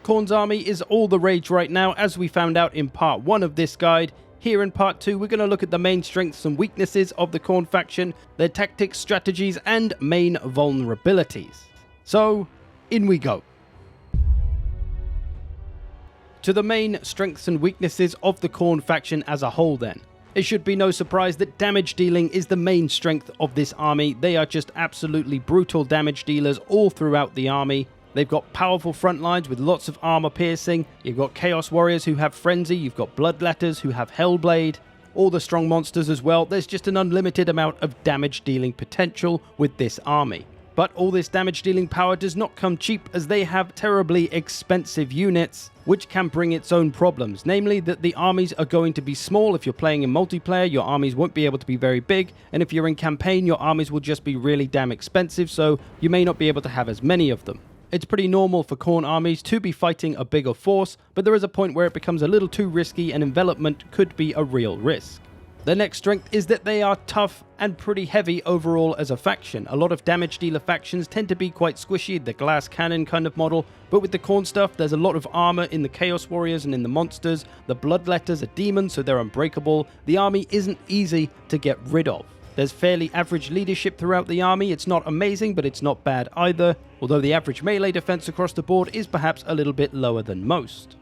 Khorne's army is all the rage right now, as we found out in part 1 of this guide. Here in part 2, we're going to look at the main strengths and weaknesses of the Khorne faction, their tactics, strategies, and main vulnerabilities. So, in we go. To the main strengths and weaknesses of the Khorne faction as a whole then. It should be no surprise that damage dealing is the main strength of this army. They are just absolutely brutal damage dealers all throughout the army. They've got powerful front lines with lots of armor piercing. You've got Chaos Warriors who have Frenzy. You've got Bloodletters who have Hellblade. All the strong monsters as well. There's just an unlimited amount of damage dealing potential with this army. But all this damage dealing power does not come cheap, as they have terribly expensive units, which can bring its own problems. Namely that the armies are going to be small. If you're playing in multiplayer, your armies won't be able to be very big. And if you're in campaign, your armies will just be really damn expensive, so you may not be able to have as many of them. It's pretty normal for Khorne armies to be fighting a bigger force, but there is a point where it becomes a little too risky and envelopment could be a real risk. Their next strength is that they are tough and pretty heavy overall as a faction. A lot of damage dealer factions tend to be quite squishy, the glass cannon kind of model, but with the Khorne stuff there's a lot of armor in the Chaos Warriors and in the monsters. The Bloodletters are demons, so they're unbreakable. The army isn't easy to get rid of. There's fairly average leadership throughout the army. It's not amazing, but it's not bad either, although the average melee defense across the board is perhaps a little bit lower than most.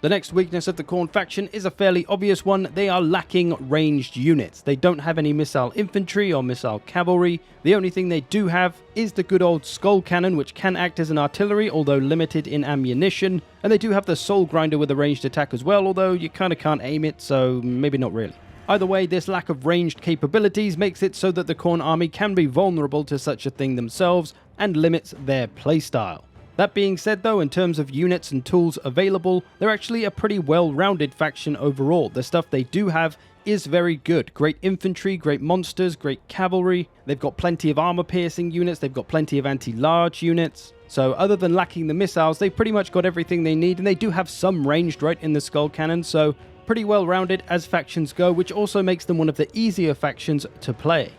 The next weakness of the Khorne faction is a fairly obvious one. They are lacking ranged units. They don't have any missile infantry or missile cavalry. The only thing they do have is the good old skull cannon, which can act as an artillery, although limited in ammunition. And they do have the soul grinder with a ranged attack as well, although you kind of can't aim it, so maybe not really. Either way, this lack of ranged capabilities makes it so that the Khorne army can be vulnerable to such a thing themselves and limits their playstyle. That being said though, in terms of units and tools available, they're actually a pretty well-rounded faction overall. The stuff they do have is very good. Great infantry, great monsters, great cavalry. They've got plenty of armor-piercing units, they've got plenty of anti-large units. So other than lacking the missiles, they've pretty much got everything they need, and they do have some ranged right in the skull cannon, so pretty well-rounded as factions go, which also makes them one of the easier factions to play.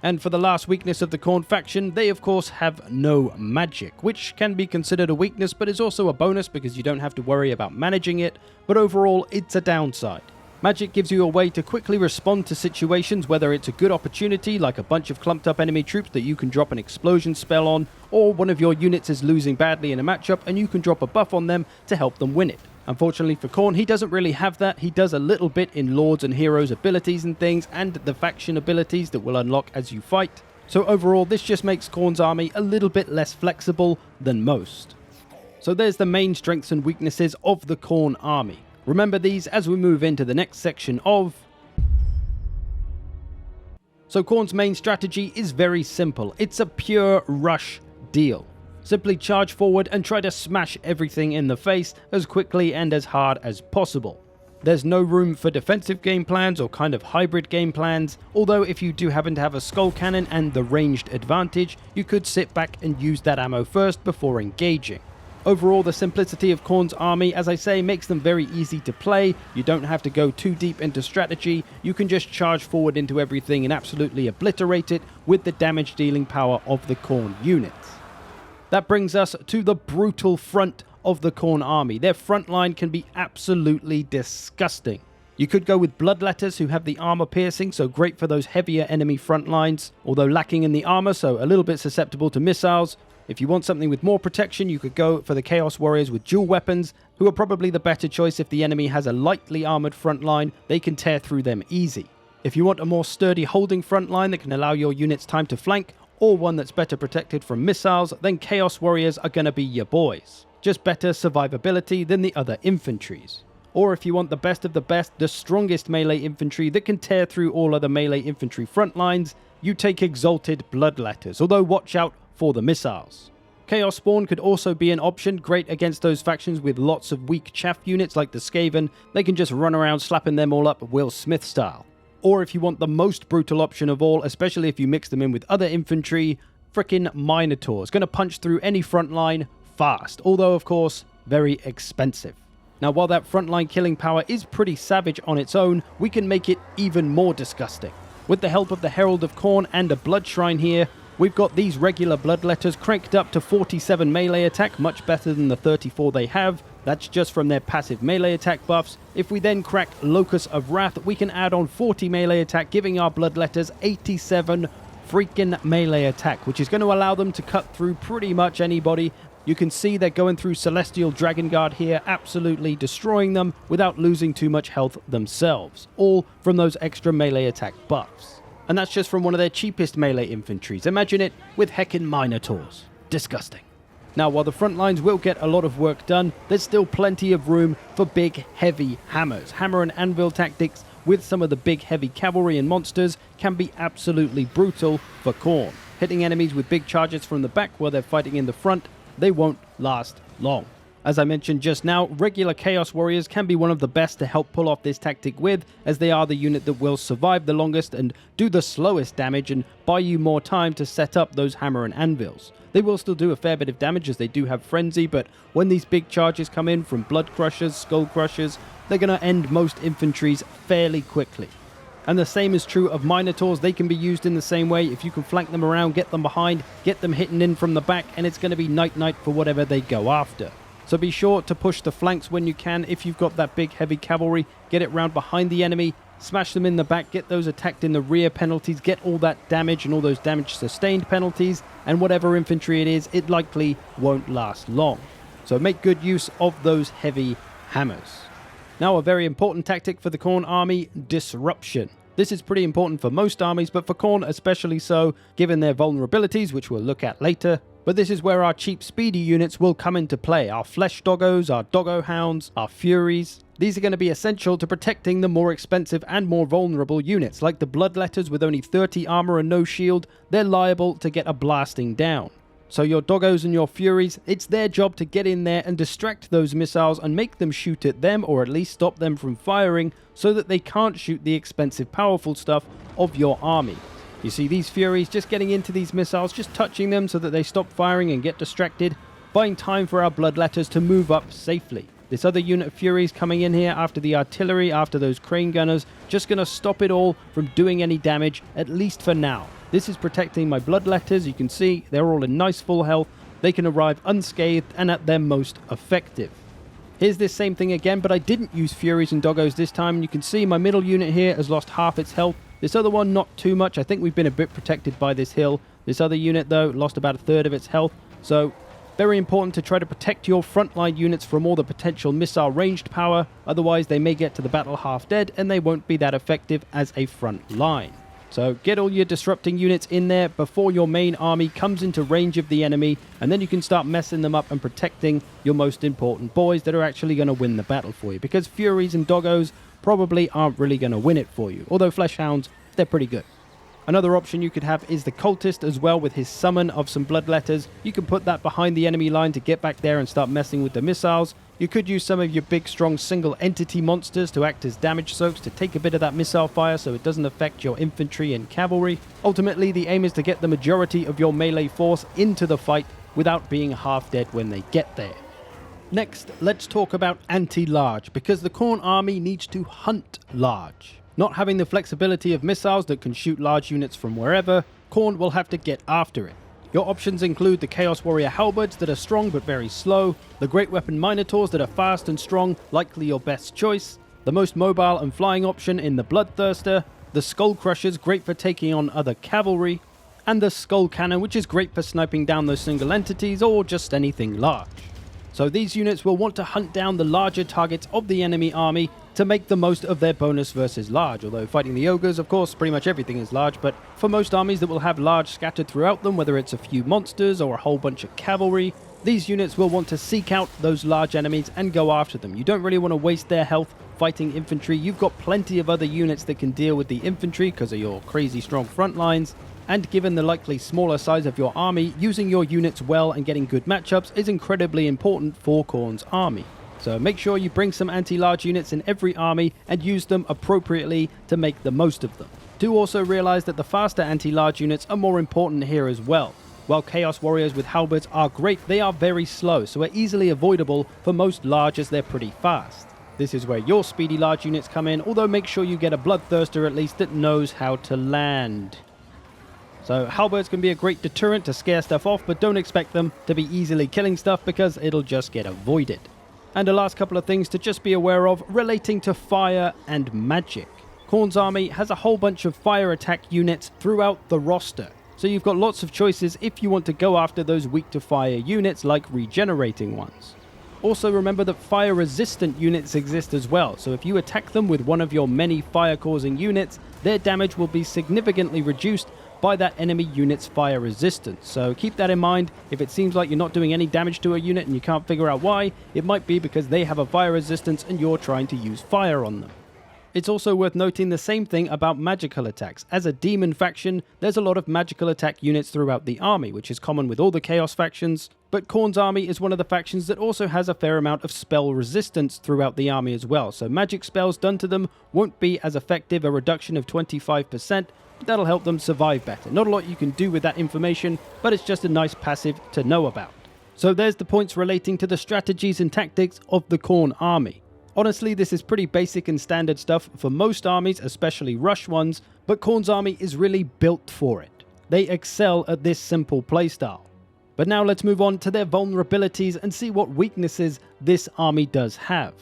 And for the last weakness of the Khorne faction, they of course have no magic, which can be considered a weakness but is also a bonus because you don't have to worry about managing it, but overall it's a downside. Magic gives you a way to quickly respond to situations, whether it's a good opportunity like a bunch of clumped up enemy troops that you can drop an explosion spell on, or one of your units is losing badly in a matchup and you can drop a buff on them to help them win it. Unfortunately for Khorne, he doesn't really have that. He does a little bit in Lords and Heroes abilities and things, and the faction abilities that will unlock as you fight. So overall, this just makes Khorne's army a little bit less flexible than most. So there's the main strengths and weaknesses of the Khorne army. Remember these as we move into the next section of... So Khorne's main strategy is very simple. It's a pure rush deal. Simply charge forward and try to smash everything in the face as quickly and as hard as possible. There's no room for defensive game plans or kind of hybrid game plans, although if you do happen to have a skull cannon and the ranged advantage, you could sit back and use that ammo first before engaging. Overall, the simplicity of Khorne's army, as I say, makes them very easy to play. You don't have to go too deep into strategy. You can just charge forward into everything and absolutely obliterate it with the damage dealing power of the Khorne units. That brings us to the brutal front of the Khorne army. Their front line can be absolutely disgusting. You could go with Bloodletters, who have the armor piercing, so great for those heavier enemy front lines, although lacking in the armor, so a little bit susceptible to missiles. If you want something with more protection, you could go for the Chaos Warriors with dual weapons, who are probably the better choice. If the enemy has a lightly armored front line, they can tear through them easy. If you want a more sturdy holding front line that can allow your units time to flank, or one that's better protected from missiles, then Chaos Warriors are going to be your boys. Just better survivability than the other infantries. Or if you want the best of the best, the strongest melee infantry that can tear through all other melee infantry front lines, you take Exalted Bloodletters, although watch out for the missiles. Chaos Spawn could also be an option, great against those factions with lots of weak chaff units like the Skaven. They can just run around slapping them all up Will Smith style. Or if you want the most brutal option of all, especially if you mix them in with other infantry, frickin' Minotaurs. Going to punch through any front line fast, although of course very expensive. Now while that frontline killing power is pretty savage on its own, we can make it even more disgusting. With the help of the Herald of Khorne and a Blood Shrine here, We've got these regular bloodletters cranked up to 47 melee attack, much better than the 34 they have. That's just from their passive melee attack buffs. If we then crack Locus of Wrath, we can add on 40 melee attack, giving our bloodletters 87 freaking melee attack, which is going to allow them to cut through pretty much anybody. You can see they're going through Celestial Dragon Guard here, absolutely destroying them without losing too much health themselves, all from those extra melee attack buffs. And that's just from one of their cheapest melee infantries. Imagine it with heckin' Minotaurs. Disgusting. Now, while the front lines will get a lot of work done, there's still plenty of room for big, heavy hammers. Hammer and anvil tactics with some of the big, heavy cavalry and monsters can be absolutely brutal for Khorne. Hitting enemies with big charges from the back while they're fighting in the front, they won't last long. As I mentioned just now, regular Chaos Warriors can be one of the best to help pull off this tactic with, as they are the unit that will survive the longest and do the slowest damage and buy you more time to set up those hammer and anvils. They will still do a fair bit of damage as they do have Frenzy, but when these big charges come in from Blood Crushers, Skull Crushers, they're going to end most infantries fairly quickly. And the same is true of Minotaurs. They can be used in the same way. If you can flank them around, get them behind, get them hitting in from the back, and it's going to be night-night for whatever they go after. So be sure to push the flanks when you can. If you've got that big heavy cavalry, get it round behind the enemy, smash them in the back, get those attacked in the rear penalties, get all that damage and all those damage sustained penalties, and whatever infantry it is, it likely won't last long. So make good use of those heavy hammers. Now, a very important tactic for the Khorne army, disruption. This is pretty important for most armies, but for Khorne especially so, given their vulnerabilities, which we'll look at later. But this is where our cheap speedy units will come into play. Our flesh doggos, our doggo hounds, our furies. These are going to be essential to protecting the more expensive and more vulnerable units. Like the bloodletters with only 30 armor and no shield, they're liable to get a blasting down. So your doggos and your furies, it's their job to get in there and distract those missiles and make them shoot at them, or at least stop them from firing so that they can't shoot the expensive powerful stuff of your army. You see these Furies just getting into these missiles, just touching them so that they stop firing and get distracted, buying time for our bloodletters to move up safely. This other unit of Furies coming in here after the artillery, after those crane gunners, just going to stop it all from doing any damage, at least for now. This is protecting my bloodletters. You can see they're all in nice full health. They can arrive unscathed and at their most effective. Here's this same thing again, but I didn't use Furies and Doggos this time. You can see my middle unit here has lost half its health. This other one, not too much. I think we've been a bit protected by this hill. This other unit, though, lost about a third of its health. So, very important to try to protect your frontline units from all the potential missile ranged power. Otherwise, they may get to the battle half dead, and they won't be that effective as a front line. So, get all your disrupting units in there before your main army comes into range of the enemy, and then you can start messing them up and protecting your most important boys that are actually going to win the battle for you. Because Furies and Doggos probably aren't really going to win it for you. Although Flesh Hounds, they're pretty good. Another option you could have is the Cultist as well, with his summon of some bloodletters. You can put that behind the enemy line to get back there and start messing with the missiles. You could use some of your big strong single entity monsters to act as damage soaks to take a bit of that missile fire so it doesn't affect your infantry and cavalry. Ultimately, the aim is to get the majority of your melee force into the fight without being half dead when they get there. Next, let's talk about anti-large, because the Khorne army needs to hunt large. Not having the flexibility of missiles that can shoot large units from wherever, Khorne will have to get after it. Your options include the Chaos Warrior Halberds that are strong but very slow, the Great Weapon Minotaurs that are fast and strong, likely your best choice, the most mobile and flying option in the Bloodthirster, the Skull Crushers, great for taking on other cavalry, and the Skull Cannon, which is great for sniping down those single entities or just anything large. So these units will want to hunt down the larger targets of the enemy army to make the most of their bonus versus large. Although fighting the ogres, of course, pretty much everything is large, but for most armies that will have large scattered throughout them, whether it's a few monsters or a whole bunch of cavalry, these units will want to seek out those large enemies and go after them. You don't really want to waste their health fighting infantry. You've got plenty of other units that can deal with the infantry because of your crazy strong front lines. And given the likely smaller size of your army, using your units well and getting good matchups is incredibly important for Khorne's army. So make sure you bring some anti-large units in every army and use them appropriately to make the most of them. Do also realize that the faster anti-large units are more important here as well. While Chaos Warriors with halberds are great, they are very slow, so are easily avoidable for most large as they're pretty fast. This is where your speedy large units come in, although make sure you get a Bloodthirster at least that knows how to land. So halberds can be a great deterrent to scare stuff off, but don't expect them to be easily killing stuff because it'll just get avoided. And the last couple of things to just be aware of relating to fire and magic. Khorne's army has a whole bunch of fire attack units throughout the roster, so you've got lots of choices if you want to go after those weak to fire units like regenerating ones. Also remember that fire resistant units exist as well, so if you attack them with one of your many fire causing units, their damage will be significantly reduced by that enemy unit's fire resistance. So keep that in mind. If it seems like you're not doing any damage to a unit and you can't figure out why, it might be because they have a fire resistance and you're trying to use fire on them. It's also worth noting the same thing about magical attacks. As a demon faction, there's a lot of magical attack units throughout the army, which is common with all the chaos factions, but Khorne's army is one of the factions that also has a fair amount of spell resistance throughout the army as well, so magic spells done to them won't be as effective, a reduction of 25%, but that'll help them survive better. Not a lot you can do with that information, but it's just a nice passive to know about. So there's the points relating to the strategies and tactics of the Khorne army. Honestly, this is pretty basic and standard stuff for most armies, especially rush ones, but Khorne's army is really built for it. They excel at this simple playstyle. But now let's move on to their vulnerabilities and see what weaknesses this army does have.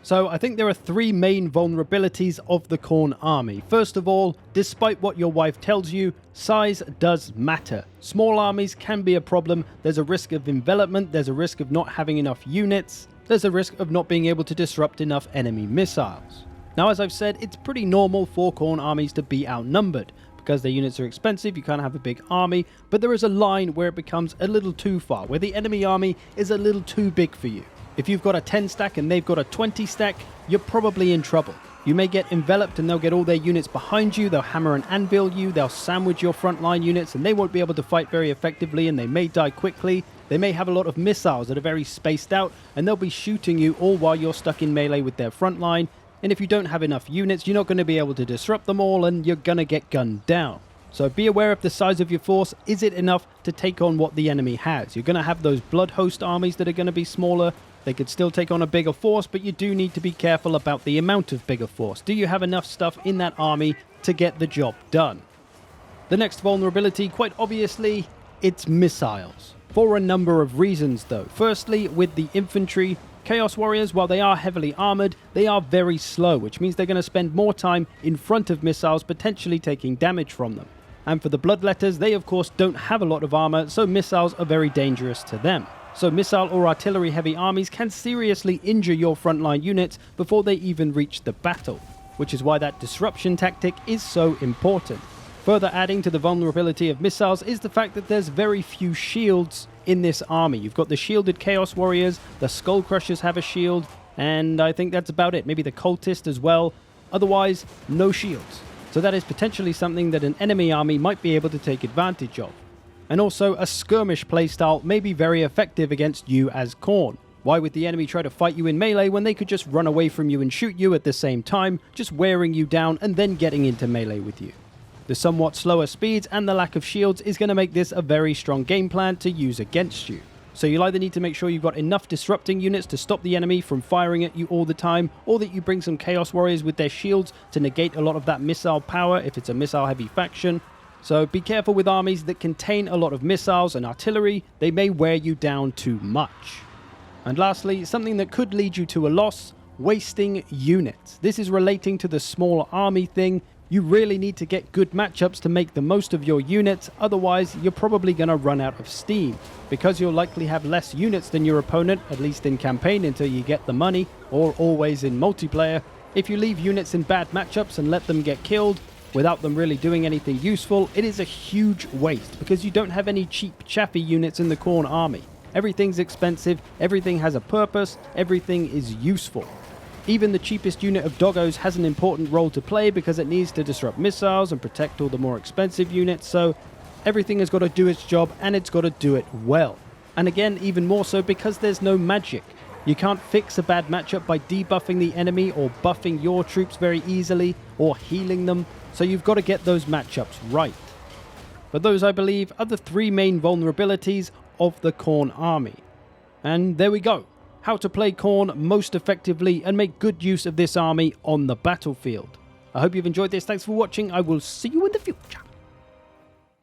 So I think there are three main vulnerabilities of the Khorne army. First of all, despite what your wife tells you, size does matter. Small armies can be a problem. There's a risk of envelopment, there's a risk of not having enough units, there's a risk of not being able to disrupt enough enemy missiles. Now, as I've said, it's pretty normal for Khorne armies to be outnumbered. Because their units are expensive, you can't have a big army, but there is a line where it becomes a little too far, where the enemy army is a little too big for you. If you've got a 10 stack and they've got a 20 stack, you're probably in trouble. You may get enveloped and they'll get all their units behind you, they'll hammer and anvil you, they'll sandwich your frontline units and they won't be able to fight very effectively and they may die quickly. They may have a lot of missiles that are very spaced out and they'll be shooting you all while you're stuck in melee with their frontline. And if you don't have enough units, you're not going to be able to disrupt them all and you're going to get gunned down. So be aware of the size of your force. Is it enough to take on what the enemy has? You're going to have those blood host armies that are going to be smaller. They could still take on a bigger force, but you do need to be careful about the amount of bigger force. Do you have enough stuff in that army to get the job done? The next vulnerability, quite obviously, it's missiles. For a number of reasons though. Firstly, with the infantry, Chaos Warriors, while they are heavily armored, they are very slow, which means they're going to spend more time in front of missiles, potentially taking damage from them. And for the Bloodletters, they of course don't have a lot of armor, so missiles are very dangerous to them. So missile or artillery heavy armies can seriously injure your frontline units before they even reach the battle, which is why that disruption tactic is so important. Further adding to the vulnerability of missiles is the fact that there's very few shields in this army. You've got the shielded Chaos Warriors, the Skull Crushers have a shield, and I think that's about it. Maybe the Cultist as well. Otherwise, no shields. So that is potentially something that an enemy army might be able to take advantage of. And also, a skirmish playstyle may be very effective against you as Khorne. Why would the enemy try to fight you in melee when they could just run away from you and shoot you at the same time, just wearing you down and then getting into melee with you? The somewhat slower speeds and the lack of shields is going to make this a very strong game plan to use against you. So you'll either need to make sure you've got enough disrupting units to stop the enemy from firing at you all the time, or that you bring some Chaos Warriors with their shields to negate a lot of that missile power if it's a missile heavy faction. So be careful with armies that contain a lot of missiles and artillery. They may wear you down too much. And lastly, something that could lead you to a loss: wasting units. This is relating to the small army thing. You really need to get good matchups to make the most of your units, otherwise you're probably going to run out of steam. Because you'll likely have less units than your opponent, at least in campaign until you get the money, or always in multiplayer. If you leave units in bad matchups and let them get killed, without them really doing anything useful, it is a huge waste, because you don't have any cheap chaffy units in the Khorne army. Everything's expensive, everything has a purpose, everything is useful. Even the cheapest unit of doggos has an important role to play because it needs to disrupt missiles and protect all the more expensive units, so everything has got to do its job and it's got to do it well. And again, even more so because there's no magic. You can't fix a bad matchup by debuffing the enemy or buffing your troops very easily or healing them, so you've got to get those matchups right. But those, I believe, are the three main vulnerabilities of the Khorne army. And there we go. How to play Khorne most effectively and make good use of this army on the battlefield. I hope you've enjoyed this. Thanks for watching. I will see you in the future.